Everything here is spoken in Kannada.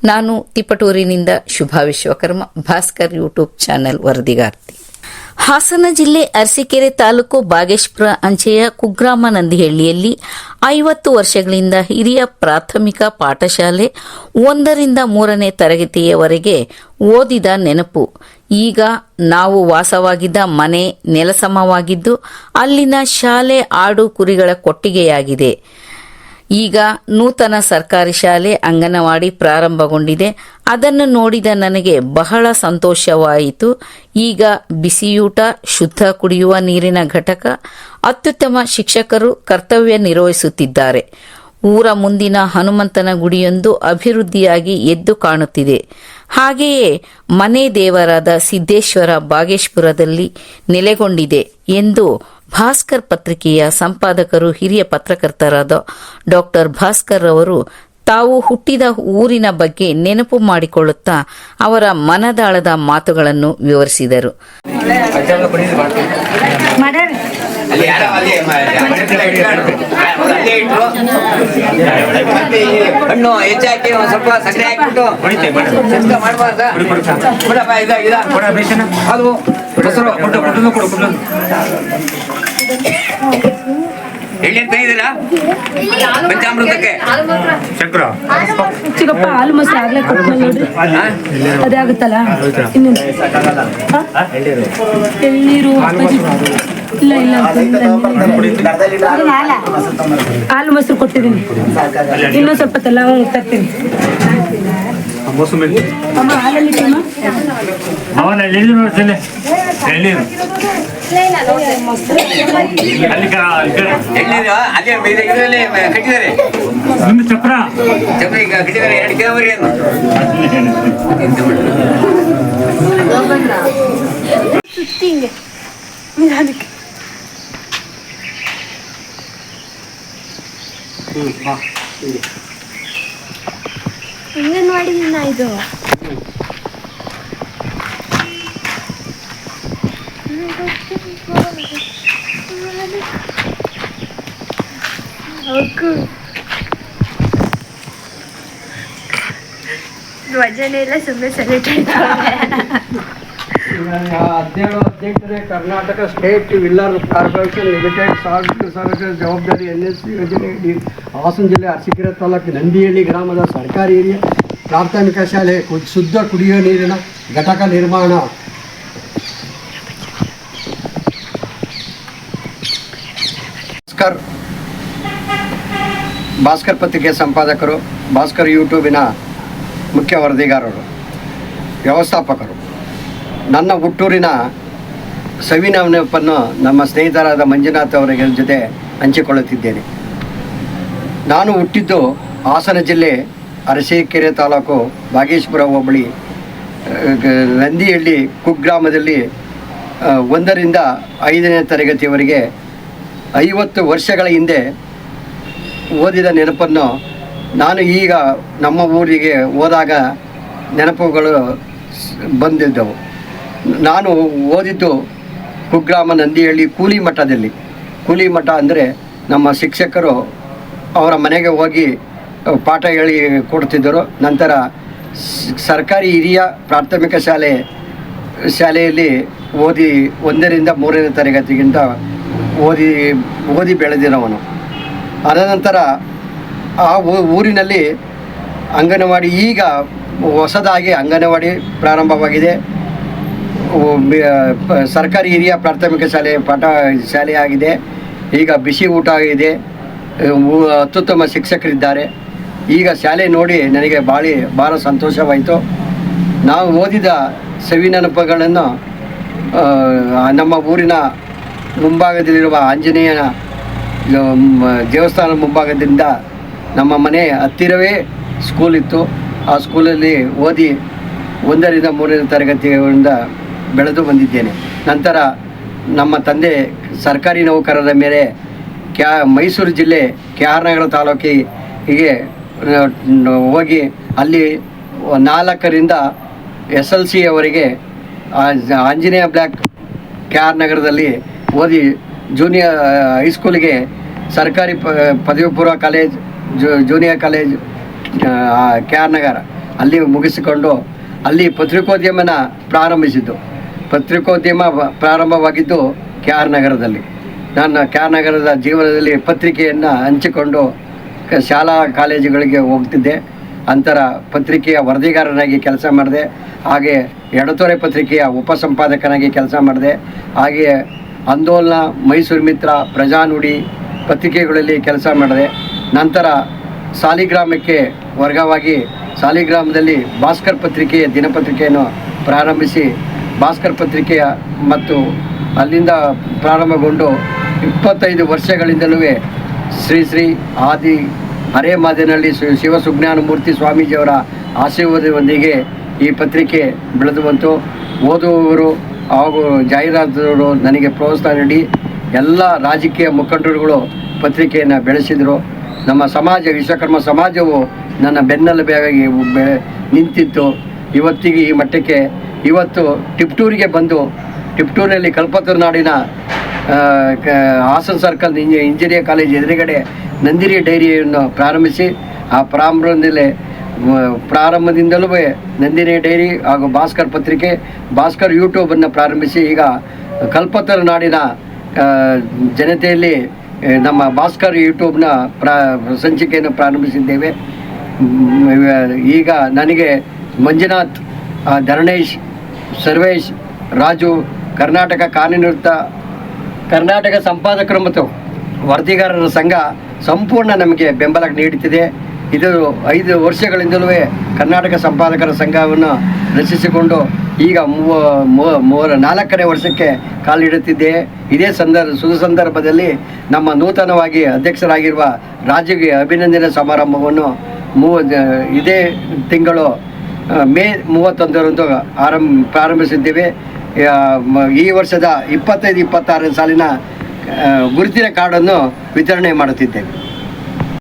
ನಾನು ತಿಪಟೂರಿನಿಂದ ಶುಭಾ ವಿಶ್ವಕರ್ಮ, ಭಾಸ್ಕರ್ ಯೂಟ್ಯೂಬ್ ಚಾನೆಲ್ ವರದಿಗಾರ್ತಿ. ಹಾಸನ ಜಿಲ್ಲೆ ಅರಸೀಕೆರೆ ತಾಲೂಕು ಬಾಗೇಶ್ಪುರ ಅಂಚೆಯ ಕುಗ್ರಾಮ ನಂದಿಹಳ್ಳಿಯಲ್ಲಿ 50 ವರ್ಷಗಳಿಂದ ಹಿರಿಯ ಪ್ರಾಥಮಿಕ ಪಾಠಶಾಲೆ 1ರಿಂದ 3ನೇ ತರಗತಿಯವರೆಗೆ ಓದಿದ ನೆನಪು. ಈಗ ನಾವು ವಾಸವಾಗಿದ್ದ ಮನೆ ನೆಲಸಮವಾಗಿದ್ದು ಅಲ್ಲಿನ ಶಾಲೆ ಆಡು ಕುರಿಗಳ ಕೊಟ್ಟಿಗೆಯಾಗಿದೆ. ಈಗ ನೂತನ ಸರ್ಕಾರಿ ಶಾಲೆ ಅಂಗನವಾಡಿ ಪ್ರಾರಂಭಗೊಂಡಿದೆ. ಅದನ್ನು ನೋಡಿದ ನನಗೆ ಬಹಳ ಸಂತೋಷವಾಯಿತು. ಈಗ ಬಿಸಿಯೂಟ, ಶುದ್ಧ ಕುಡಿಯುವ ನೀರಿನ ಘಟಕ, ಅತ್ಯುತ್ತಮ ಶಿಕ್ಷಕರು ಕರ್ತವ್ಯ ನಿರ್ವಹಿಸುತ್ತಿದ್ದಾರೆ. ಊರ ಮುಂದಿನ ಹನುಮಂತನ ಗುಡಿಯೊಂದು ಅಭಿವೃದ್ಧಿಯಾಗಿ ಎದ್ದು ಕಾಣುತ್ತಿದೆ. ಹಾಗೆಯೇ ಮನೆ ದೇವರಾದ ಸಿದ್ದೇಶ್ವರ ಬಾಗೇಶ್ಪುರದಲ್ಲಿ ನೆಲೆಗೊಂಡಿದೆ ಎಂದು ಭಾಸ್ಕರ್ ಪತ್ರಿಕೆಯ ಸಂಪಾದಕರು ಹಿರಿಯ ಪತ್ರಕರ್ತರಾದ ಡಾಕ್ಟರ್ ಭಾಸ್ಕರ್ ಅವರು ತಾವು ಹುಟ್ಟಿದ ಊರಿನ ಬಗ್ಗೆ ನೆನಪು ಮಾಡಿಕೊಳ್ಳುತ್ತಾ ಅವರ ಮನದಾಳದ ಮಾತುಗಳನ್ನು ವಿವರಿಸಿದರು. ಹಣ್ಣು ಹೆಚ್ಚಾಕಿ ಒಂದು ಸ್ವಲ್ಪ ಸಕ್ಕರೆ ಹಾಕಿಬಿಟ್ಟು ಅದು ಎಣ್ಣೆ ತಂದಿದ್ದೀರಾ ಪಂಚಾಮೃತಕ್ಕೆ? ಚಕ್ರ ಚಿಕ್ಕಪ್ಪ ಹಾಲು ಮೊಸರು ಆಗ್ಲೇ ಕೊಟ್ಟು ನೋಡ್ರಿ, ಅದೇ ಆಗುತ್ತಲ್ಲ. ಎಳ್ನೀರು ಇಲ್ಲ ಇಲ್ಲ ಹಾಲು ಮೊಸರು ಕೊಟ್ಟಿದ್ದೀನಿ. ಇನ್ನೊಂದು ಸ್ವಲ್ಪ ತಲ್ಲ ತರ್ತೀನಿ. ಅಮ್ಮ ಹಾಲಲ್ಲಿ ಎಣ್ಣೀರು ಅದೇ ಇದರಲ್ಲಿ ಕಟ್ಟಿದ್ದಾರೆ. ಚಪ್ರ ಈಗ ಕಟ್ಟಿದ್ದಾರೆ. 2 ಕಿಲೋಮೀಟರ್ ಅಂಗನವಾಡಿ ಇದು ಧ್ವಜನೆ ಎಲ್ಲ ಸುಮ್ಮನೆ ಸೆಲೆಕ್ಟ್ ಅಧ್ಯಕ್ಷರೇ, ಕರ್ನಾಟಕ ಸ್ಟೇಟ್ ವಿಲ್ಲರ್ ಕಾರ್ಪೊರೇಷನ್ ಲಿಮಿಟೆಡ್ ಸಾರ್ವಜನಿಕ ಜವಾಬ್ದಾರಿ NSC ಯೋಜನೆಯಡಿ ಹಾಸನ ಜಿಲ್ಲೆ ಅರಸೀಕೆರೆ ತಾಲೂಕು ನಂದಿಹಳ್ಳಿ ಗ್ರಾಮದ ಸರ್ಕಾರಿ ಹಿರಿಯ ಪ್ರಾಥಮಿಕ ಶಾಲೆ ಶುದ್ಧ ಕುಡಿಯುವ ನೀರಿನ ಘಟಕ ನಿರ್ಮಾಣ. ಭಾಸ್ಕರ್ ಪತ್ರಿಕೆ ಸಂಪಾದಕರು, ಭಾಸ್ಕರ್ ಯೂಟ್ಯೂಬಿನ ಮುಖ್ಯ ವರದಿಗಾರರು, ವ್ಯವಸ್ಥಾಪಕರು. ನನ್ನ ಹುಟ್ಟೂರಿನ ಸವಿನ ನೆನಪನ್ನು ನಮ್ಮ ಸ್ನೇಹಿತರಾದ ಮಂಜುನಾಥ್ ಅವರ ಜೊತೆ ಹಂಚಿಕೊಳ್ಳುತ್ತಿದ್ದೇನೆ. ನಾನು ಹುಟ್ಟಿದ್ದು ಹಾಸನ ಜಿಲ್ಲೆ ಅರಸೀಕೆರೆ ತಾಲೂಕು ಬಾಗೇಶ್ಪುರ ಹೋಬಳಿ ನಂದಿಹಳ್ಳಿ ಕುಗ್ರಾಮದಲ್ಲಿ 1ರಿಂದ 5ನೇ ತರಗತಿಯವರೆಗೆ 50 ವರ್ಷಗಳ ಹಿಂದೆ ಓದಿದ ನೆನಪನ್ನು ನಾನು ಈಗ ನಮ್ಮ ಊರಿಗೆ ಹೋದಾಗ ನೆನಪುಗಳು ಬಂದಿದ್ದವು. ನಾನು ಓದಿದ್ದು ಕುಗ್ರಾಮ ನಂದಿಹಳ್ಳಿ ಕೂಲಿ ಮಠದಲ್ಲಿ. ಕೂಲಿ ಮಠ ಅಂದರೆ ನಮ್ಮ ಶಿಕ್ಷಕರು ಅವರ ಮನೆಗೆ ಹೋಗಿ ಪಾಠ ಹೇಳಿ ಕೊಡ್ತಿದ್ದರು. ನಂತರ ಸರ್ಕಾರಿ ಹಿರಿಯ ಪ್ರಾಥಮಿಕ ಶಾಲೆಯಲ್ಲಿ ಓದಿ 1ರಿಂದ 3ನೇ ತರಗತಿಗಿಂತ ಓದಿ ಬೆಳೆದಿರೋವನು. ಅನಂತರ ಆ ಊರಿನಲ್ಲಿ ಅಂಗನವಾಡಿ, ಈಗ ಹೊಸದಾಗಿ ಅಂಗನವಾಡಿ ಪ್ರಾರಂಭವಾಗಿದೆ. ಸರ್ಕಾರಿ ಹಿರಿಯ ಪ್ರಾಥಮಿಕ ಶಾಲೆ ಆಗಿದೆ. ಈಗ ಬಿಸಿ ಊಟ ಆಗಿದೆ. ಅತ್ಯುತ್ತಮ ಶಿಕ್ಷಕರಿದ್ದಾರೆ. ಈಗ ಶಾಲೆ ನೋಡಿ ನನಗೆ ಭಾಳ ಸಂತೋಷವಾಯಿತು. ನಾವು ಓದಿದ ಸವಿನೆನಪುಗಳನ್ನು ನಮ್ಮ ಊರಿನ ಮುಂಭಾಗದಲ್ಲಿರುವ ಆಂಜನೇಯನ ದೇವಸ್ಥಾನ ಮುಂಭಾಗದಿಂದ ನಮ್ಮ ಮನೆ ಹತ್ತಿರವೇ ಸ್ಕೂಲ್ ಇತ್ತು. ಆ ಸ್ಕೂಲಲ್ಲಿ ಓದಿ 1ರಿಂದ 3ನೇ ತರಗತಿಯಿಂದ ಬೆಳೆದು ಬಂದಿದ್ದೇನೆ. ನಂತರ ನಮ್ಮ ತಂದೆ ಸರ್ಕಾರಿ ನೌಕರರ ಮೇಲೆ ಮೈಸೂರು ಜಿಲ್ಲೆ KR ನಗರ ತಾಲೂಕಿಗೆ ಹೋಗಿ ಅಲ್ಲಿ 4ರಿಂದ SLC ಅವರೆಗೆ ಆಂಜನೇಯ ಬ್ಲ್ಯಾಕ್ KR ನಗರದಲ್ಲಿ ಓದಿ ಜೂನಿಯರ್ ಹೈಸ್ಕೂಲಿಗೆ ಸರ್ಕಾರಿ ಪದವಿ ಪೂರ್ವ ಕಾಲೇಜ್, ಜೂನಿಯರ್ ಕಾಲೇಜ್ KR ನಗರ ಅಲ್ಲಿ ಮುಗಿಸಿಕೊಂಡು ಅಲ್ಲಿ ಪತ್ರಿಕೋದ್ಯಮನ ಪ್ರಾರಂಭಿಸಿದ್ದು. ಪತ್ರಿಕೋದ್ಯಮ ಪ್ರಾರಂಭವಾಗಿದ್ದು KR ನಗರದಲ್ಲಿ. ನಾನು KR ನಗರದ ಜೀವನದಲ್ಲಿ ಪತ್ರಿಕೆಯನ್ನು ಹಂಚಿಕೊಂಡು ಶಾಲಾ ಕಾಲೇಜುಗಳಿಗೆ ಹೋಗ್ತಿದ್ದೆ. ಅಂತರ ಪತ್ರಿಕೆಯ ವರದಿಗಾರನಾಗಿ ಕೆಲಸ ಮಾಡಿದೆ. ಹಾಗೆ ಎಡತೊರೆ ಪತ್ರಿಕೆಯ ಉಪಸಂಪಾದಕನಾಗಿ ಕೆಲಸ ಮಾಡಿದೆ. ಹಾಗೆ ಆಂದೋಲನ, ಮೈಸೂರು ಮಿತ್ರ, ಪ್ರಜಾನುಡಿ ಪತ್ರಿಕೆಗಳಲ್ಲಿ ಕೆಲಸ ಮಾಡಿದೆ. ನಂತರ ಸಾಲಿಗ್ರಾಮಕ್ಕೆ ವರ್ಗವಾಗಿ ಸಾಲಿಗ್ರಾಮದಲ್ಲಿ ಭಾಸ್ಕರ್ ಪತ್ರಿಕೆಯ ದಿನಪತ್ರಿಕೆಯನ್ನು ಪ್ರಾರಂಭಿಸಿ ಭಾಸ್ಕರ್ ಪತ್ರಿಕೆಯ ಮತ್ತು ಅಲ್ಲಿಂದ ಪ್ರಾರಂಭಗೊಂಡು 25 ವರ್ಷಗಳಿಂದಲೂ ಶ್ರೀ ಆದಿ ಅರೇಮಾದಿನಹಳ್ಳಿ ಶಿವಸುಜ್ಞಾನಮೂರ್ತಿ ಸ್ವಾಮೀಜಿಯವರ ಆಶೀರ್ವಾದದೊಂದಿಗೆ ಈ ಪತ್ರಿಕೆ ಬೆಳೆದು ಬಂತು. ಓದುವವರು ಹಾಗೂ ಜಾಹೀರಾತುಗಳು ನನಗೆ ಪ್ರೋತ್ಸಾಹ ನೀಡಿ ಎಲ್ಲ ರಾಜಕೀಯ ಮುಖಂಡರುಗಳು ಪತ್ರಿಕೆಯನ್ನು ಬೆಳೆಸಿದರು. ನಮ್ಮ ಸಮಾಜ, ವಿಶ್ವಕರ್ಮ ಸಮಾಜವು ನನ್ನ ಬೆನ್ನೆಲುಬಾಗಿ ನಿಂತಿತ್ತು. ಇವತ್ತಿಗೆ ಈ ಮಟ್ಟಕ್ಕೆ ಇವತ್ತು ಟಿಪ್ಟೂರಿಗೆ ಬಂದು ಟಿಪ್ಟೂರಿನಲ್ಲಿ ಕಲ್ಪತರು ನಾಡಿನ ಹಾಸನ ಸರ್ಕಲ್ ಇಂಜಿನಿಯರ್ ಕಾಲೇಜ್ ಎದುರುಗಡೆ ನಂದಿನಿ ಡೈರಿಯನ್ನು ಪ್ರಾರಂಭಿಸಿ ಆ ಪ್ರಾರಂಭದಿಂದಲೂ ನಂದಿನಿ ಡೈರಿ ಹಾಗೂ ಭಾಸ್ಕರ್ ಪತ್ರಿಕೆ, ಭಾಸ್ಕರ್ ಯೂಟ್ಯೂಬನ್ನು ಪ್ರಾರಂಭಿಸಿ ಈಗ ಕಲ್ಪತರು ನಾಡಿನ ಜನತೆಯಲ್ಲಿ ನಮ್ಮ ಭಾಸ್ಕರ್ ಯೂಟ್ಯೂಬ್ನ ಸಂಚಿಕೆಯನ್ನು ಪ್ರಾರಂಭಿಸಿದ್ದೇವೆ. ಈಗ ನನಗೆ ಮಂಜುನಾಥ್, ಧರಣೇಶ್, ಸರ್ವೇಶ್, ರಾಜು, ಕರ್ನಾಟಕ ಸಂಪಾದಕರು ಮತ್ತು ವರದಿಗಾರರ ಸಂಘ ಸಂಪೂರ್ಣ ನಮಗೆ ಬೆಂಬಲ ನೀಡುತ್ತಿದೆ. ಇದು 5 ವರ್ಷಗಳಿಂದಲೂ ಕರ್ನಾಟಕ ಸಂಪಾದಕರ ಸಂಘವನ್ನು ರಚಿಸಿಕೊಂಡು ಈಗ 4ನೇ ವರ್ಷಕ್ಕೆ ಕಾಲಿಡುತ್ತಿದ್ದೆ. ಇದೇ ಸಂದರ್ಭದಲ್ಲಿ ನಮ್ಮ ನೂತನವಾಗಿ ಅಧ್ಯಕ್ಷರಾಗಿರುವ ರಾಜುಗೆ ಅಭಿನಂದನೆ ಸಮಾರಂಭವನ್ನು ಇದೇ ತಿಂಗಳು ಮೇ 31ರಂದು ಪ್ರಾರಂಭಿಸಿದ್ದೇವೆ. ಈ ವರ್ಷದ 25-26 ಸಾಲಿನ ಗುರುತಿನ ಕಾರ್ಡನ್ನು ವಿತರಣೆ ಮಾಡುತ್ತಿದ್ದೇವೆ.